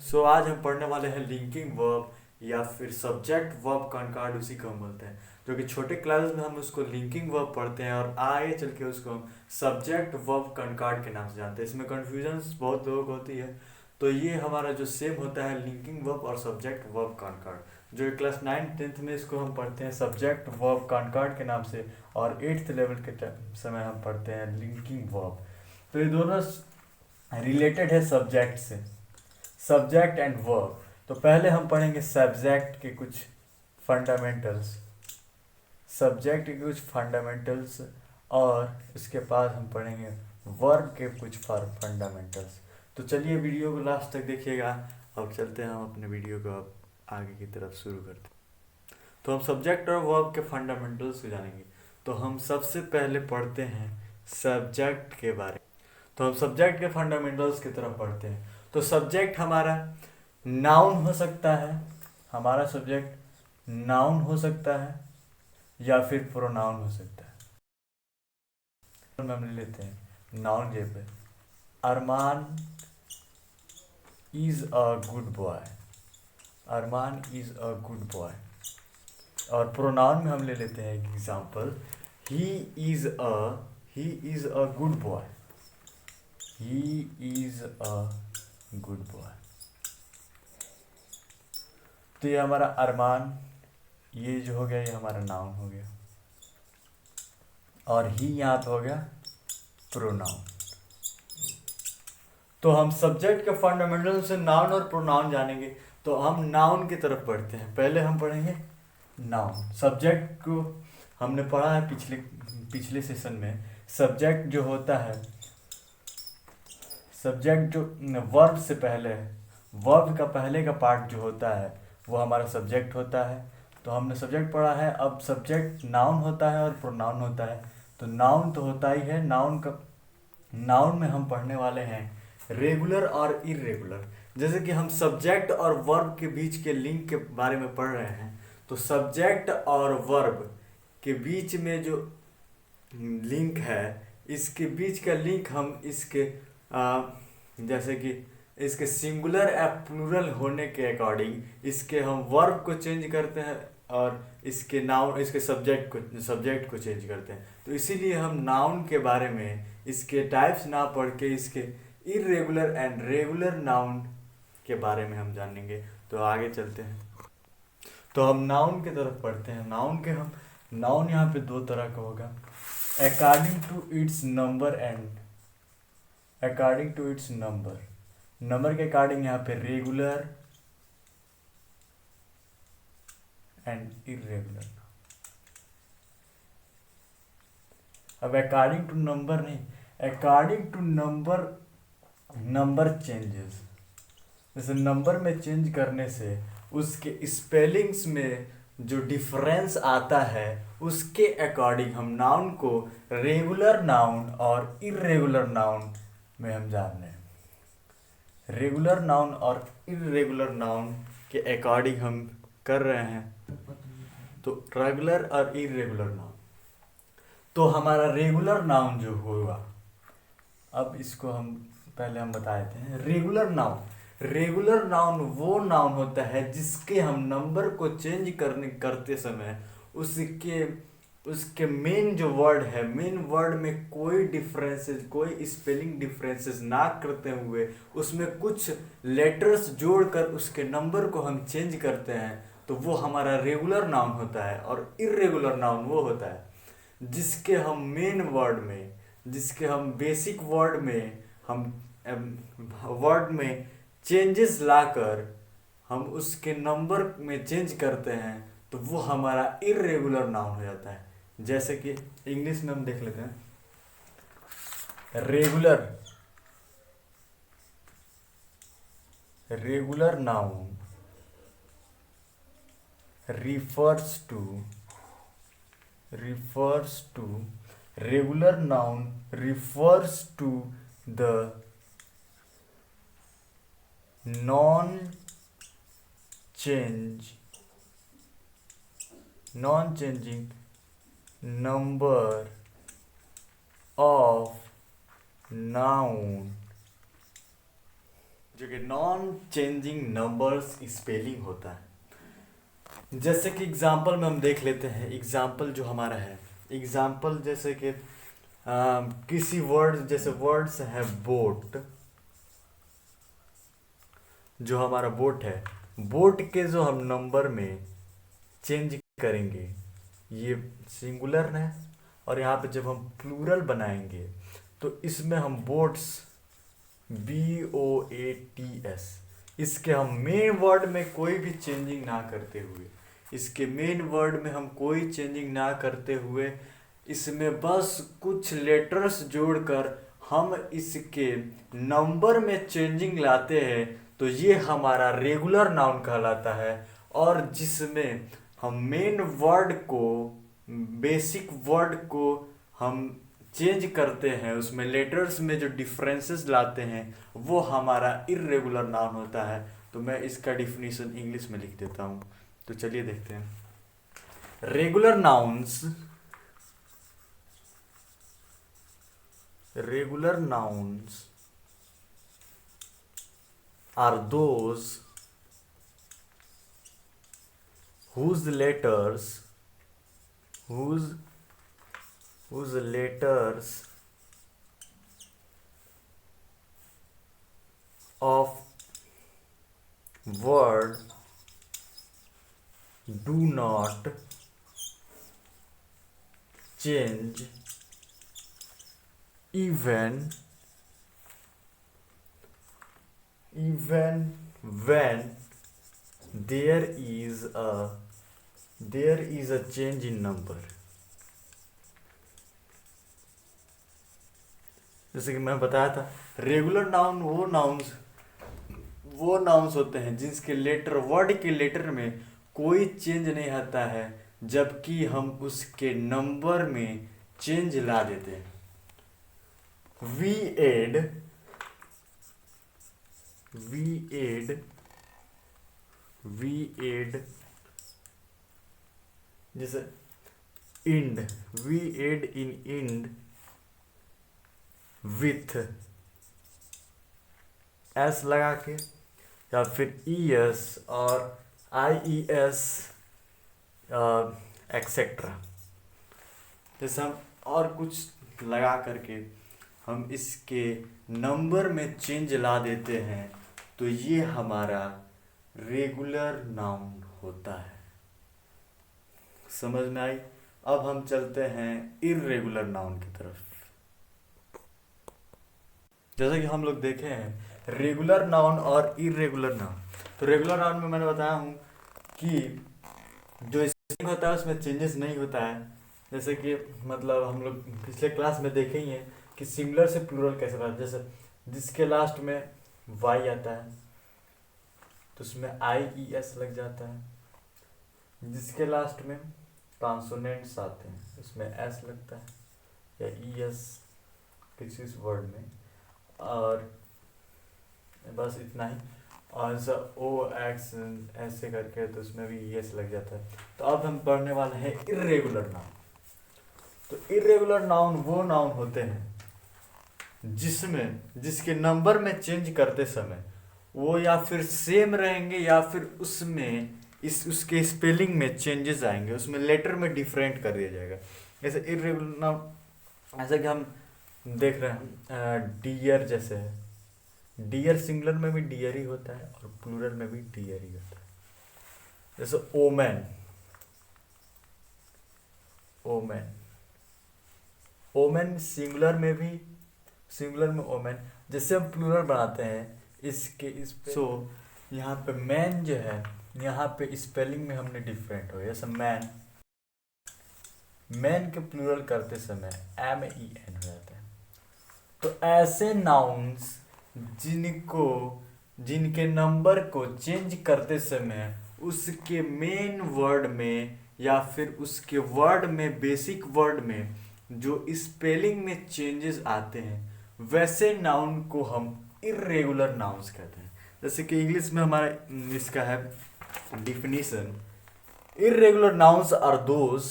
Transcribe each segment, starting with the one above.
सो आज हम पढ़ने वाले हैं लिंकिंग वर्ब या फिर सब्जेक्ट वर्ब कॉनकॉर्ड, उसी को हम बोलते हैं। जो कि छोटे क्लास में हम उसको लिंकिंग वर्ब पढ़ते हैं और आगे चल के उसको हम सब्जेक्ट वर्ब कॉनकॉर्ड के नाम से जानते हैं। इसमें कन्फ्यूजन बहुत लोगों को होती है। तो ये हमारा जो सेम होता है लिंकिंग वर्ब और सब्जेक्ट वर्ब कॉनकॉर्ड, जो क्लास 9th 10th में इसको हम पढ़ते हैं सब्जेक्ट वर्ब कॉनकॉर्ड के नाम से, और 8th लेवल के समय हम पढ़ते हैं लिंकिंग वर्ब। तो ये दोनों रिलेटेड है सब्जेक्ट से, सब्जेक्ट एंड वर्ब। तो पहले हम पढ़ेंगे सब्जेक्ट के कुछ फंडामेंटल्स, सब्जेक्ट के कुछ फंडामेंटल्स, और उसके बाद हम पढ़ेंगे वर्ब के कुछ फंडामेंटल्स। तो चलिए वीडियो को लास्ट तक देखिएगा। अब चलते हैं हम अपने वीडियो को अब आगे की तरफ शुरू करते हैं। तो हम सब्जेक्ट और वर्ब के फंडामेंटल्स को जानेंगे। तो हम सबसे पहले पढ़ते हैं सब्जेक्ट के बारे में। तो हम सब्जेक्ट के फंडामेंटल्स की तरफ पढ़ते हैं। तो सब्जेक्ट हमारा नाउन हो सकता है, हमारा सब्जेक्ट नाउन हो सकता है या फिर प्रोनाउन हो सकता है। हम ले लेते हैं नाउन जे पे, Arman is a good boy, Arman is a good boy. और प्रोनाउन में हम ले लेते हैं एक example, he is a good boy, he is a good boy. तो ये हमारा अरमान, ये जो हो गया ये हमारा नाउन हो गया, और ही यहाँ पे हो गया प्रोनाउन। तो हम सब्जेक्ट के फंडामेंटल से नाउन और प्रोनाउन जानेंगे। तो हम नाउन की तरफ पढ़ते हैं। पहले हम पढ़ेंगे नाउन। सब्जेक्ट को हमने पढ़ा है पिछले सेशन में। सब्जेक्ट जो होता है, सब्जेक्ट जो वर्ब से पहले है, वर्ब का पहले का पार्ट जो होता है वो हमारा सब्जेक्ट होता है। तो हमने सब्जेक्ट पढ़ा है। अब सब्जेक्ट नाउन होता है और प्रोनाउन होता है। तो नाउन तो होता ही है, नाउन में हम पढ़ने वाले हैं रेगुलर और इरेगुलर। जैसे कि हम सब्जेक्ट और वर्ब के बीच के लिंक के बारे में पढ़ रहे हैं। तो सब्जेक्ट और वर्ब के बीच में जो लिंक है, इसके बीच का लिंक हम इसके जैसे कि इसके सिंगुलर या प्लूरल होने के अकॉर्डिंग इसके हम वर्ब को चेंज करते हैं और इसके नाउन, इसके सब्जेक्ट को चेंज करते हैं। तो इसीलिए हम नाउन के बारे में इसके टाइप्स ना पढ़ के इसके इरेगुलर एंड रेगुलर नाउन के बारे में हम जानेंगे। तो आगे चलते हैं। तो हम नाउन की तरफ पढ़ते हैं। नाउन यहाँ पे दो तरह का होगा, according to its number and according to its number के अकॉर्डिंग यहाँ पे रेगुलर एंड इरेगुलर। अब अकॉर्डिंग टू नंबर नहीं, अकॉर्डिंग टू नंबर चेंजेस। जैसे नंबर में चेंज करने से उसके स्पेलिंग्स में जो डिफरेंस आता है उसके अकॉर्डिंग हम नाउन को रेगुलर नाउन और इरेगुलर नाउन में हम जान रहे हैं। रेगुलर नाउन और इरेगुलर नाउन के अकॉर्डिंग हम कर रहे हैं। तो रेगुलर और इरेगुलर नाउन, तो हमारा रेगुलर नाउन जो होगा, अब इसको हम पहले हम बता देते हैं। रेगुलर नाउन वो नाउन होता है जिसके हम नंबर को चेंज करते समय उसके मेन जो वर्ड है, मेन वर्ड में कोई डिफरेंसेस, कोई स्पेलिंग डिफरेंसेस ना करते हुए उसमें कुछ लेटर्स जोड़कर उसके नंबर को हम चेंज करते हैं। तो वो हमारा रेगुलर नाउन होता है। और इरेगुलर नाउन वो होता है जिसके हम मेन वर्ड में, जिसके हम बेसिक वर्ड में हम वर्ड में चेंजेस लाकर हम उसके नंबर में चेंज करते हैं। तो वो हमारा इरेगुलर नाउन हो जाता है। जैसे कि इंग्लिश में हम देख लेते हैं, regular noun refers to regular noun refers to the non-changing number of noun जो कि नॉन चेंजिंग नंबर्स स्पेलिंग होता है। जैसे कि एग्जाम्पल में हम देख लेते हैं, एग्जाम्पल जो हमारा है, एग्जाम्पल जैसे कि किसी वर्ड, जैसे वर्ड्स है बोट, जो हमारा बोट है, बोट के जो हम नंबर में चेंज करेंगे, ये सिंगुलर है, और यहाँ पे जब हम प्लूरल बनाएंगे तो इसमें हम बोट्स, BOATS, इसके हम मेन वर्ड में कोई भी चेंजिंग ना करते हुए, इसके मेन वर्ड में हम कोई चेंजिंग ना करते हुए, इसमें बस कुछ लेटर्स जोड़कर हम इसके नंबर में चेंजिंग लाते हैं, तो ये हमारा रेगुलर नाउन कहलाता है। और जिसमें हम मेन वर्ड को, बेसिक वर्ड को हम चेंज करते हैं, उसमें लेटर्स में जो डिफरेंसेस लाते हैं, वो हमारा इर्रेगुलर नाउन होता है। तो मैं इसका डिफिनीशन इंग्लिश में लिख देता हूँ, तो चलिए देखते हैं। Regular nouns, regular nouns are those whose letters of word do not change even when there is a change in number। जैसे कि मैं बताया था, रेगुलर नाउन वो नाउन्स होते हैं जिसके लेटर, वर्ड के लेटर में कोई चेंज नहीं आता है, जबकि हम उसके नंबर में चेंज ला देते हैं। वी एड जैसे end, we add in end with S लगा के, या फिर ES और IES एक्सेट्रा, जैसे हम और कुछ लगा करके हम इसके नंबर में चेंज ला देते हैं, तो ये हमारा रेगुलर नाउन होता है। समझ में आई? अब हम चलते हैं इर्रेगुलर नाउन की तरफ। जैसे कि हम लोग देखे हैं रेगुलर नाउन और इर्रेगुलर नाउन। तो रेगुलर नाउन में मैंने बताया हूँ कि जो स्पेलिंग होता है उसमें चेंजेस नहीं होता है। जैसे कि मतलब हम लोग पिछले क्लास में देखे ही हैं कि सिंगुलर से प्लूरल कैसे बनता है। जैसे जिसके लास्ट में Y आता है तो उसमें IES लग जाता है, जिसके लास्ट में कॉन्सोनेंट्स आते हैं उसमें S लगता है, या ES किसी वर्ड में, और बस इतना ही। और जैसा OX ऐसे करके तो उसमें भी ES लग जाता है। तो अब हम पढ़ने वाले हैं इर्रेगुलर नाउन। तो इर्रेगुलर नाउन वो नाउन होते हैं जिसके नंबर में चेंज करते समय वो या फिर सेम रहेंगे या फिर उसमें उसके स्पेलिंग में चेंजेस आएंगे, उसमें लेटर में डिफरेंट कर दिया जाएगा। जैसे इर्रेगुलर नाउन, ऐसा कि हम देख रहे हैं डियर, जैसे है डियर, सिंगुलर में भी डियर ही होता है और प्लूरल में भी डियर ही होता है। जैसे ओमेन, ओमेन सिंगुलर में ओमेन। जैसे हम प्लूरल बनाते हैं इस पे, यहाँ पे मैन जो है, यहाँ पे स्पेलिंग में हमने डिफरेंट हो, जैसे मैन के प्लूरल करते समय MEN हो जाता है। तो ऐसे नाउन्स जिनके नंबर को चेंज करते समय उसके मेन वर्ड में या फिर उसके वर्ड में, बेसिक वर्ड में जो स्पेलिंग में चेंजेस आते हैं, वैसे नाउन को हम इर्रेगुलर नाउन्स कहते हैं। जैसे कि इंग्लिश में हमारा इसका है definition, irregular nouns are those,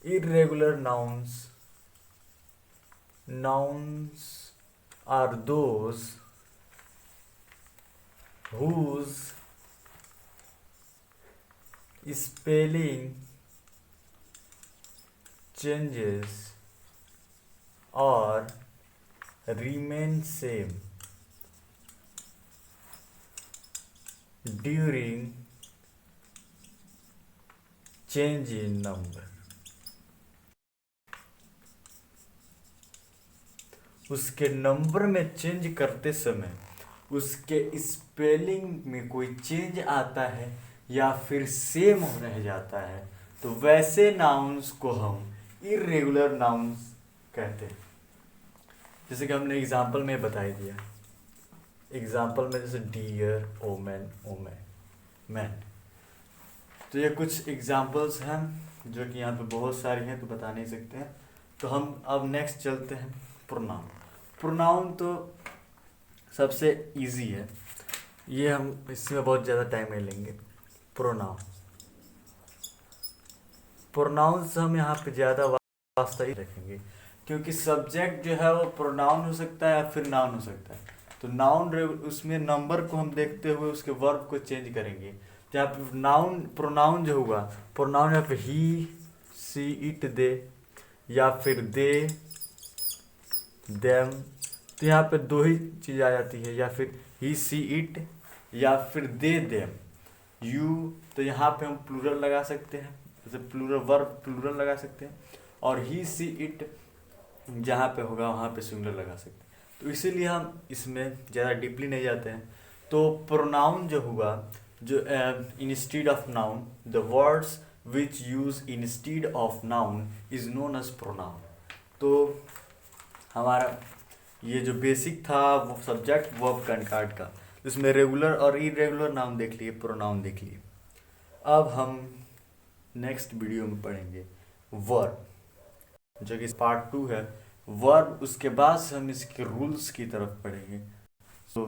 irregular nouns are those whose spelling changes or remain same during change in number। उसके नंबर में चेंज करते समय उसके स्पेलिंग में कोई चेंज आता है या फिर सेम रह जाता है तो वैसे नाउन्स को हम इर्रेगुलर नाउन्स कहते हैं। जैसे कि हमने एग्जाम्पल में बता ही दिया, एग्जाम्पल में जैसे डियर, ओमेन, ओमेन, मैन। तो ये कुछ एग्जाम्पल्स हैं जो कि यहाँ पे बहुत सारी हैं तो बता नहीं सकते हैं। तो हम अब नेक्स्ट चलते हैं प्रोनाउन। प्रोनाउन तो सबसे इजी है, ये हम इसमें बहुत ज़्यादा टाइम नहीं लेंगे। प्रोनाउन, प्रोनाउंस हम यहाँ पे ज़्यादा वास्ता ही रखेंगे क्योंकि सब्जेक्ट जो है वो प्रोनाउन हो सकता है या फिर नाउन हो सकता है। तो नाउन उसमें नंबर को हम देखते हुए उसके वर्ब को चेंज करेंगे। तो यहाँ पे नाउन प्रोनाउन जो होगा, प्रोनाउन यहाँ पे ही, सी, इट, दे या फिर दे, देम। तो यहाँ पे दो ही चीज़ आ जाती है, या फिर ही, सी, इट या फिर दे, देम, यू। तो यहाँ पे हम प्लूरल लगा सकते हैं, जैसे प्लूरल वर्ब प्लूरल लगा सकते हैं। और ही, सी, इट जहाँ पे होगा वहाँ पे सिंगुलर लगा सकते हैं। तो इसीलिए हम इसमें ज़्यादा डीपली नहीं जाते हैं। तो प्रोनाउन जो हुआ, जो instead of noun, the words which use instead of noun is known as pronoun. तो हमारा ये जो बेसिक था वो सब्जेक्ट वर्ब कंकार्ड का, जिसमें रेगुलर और इरेगुलर नाउन देख लिए, प्रोनाउन देख लिए। अब हम नेक्स्ट वीडियो में पढ़ेंगे वर्ब, जो कि पार्ट 2 है वर्ब। उसके बाद से हम इसके रूल्स की तरफ पढ़ेंगे। सो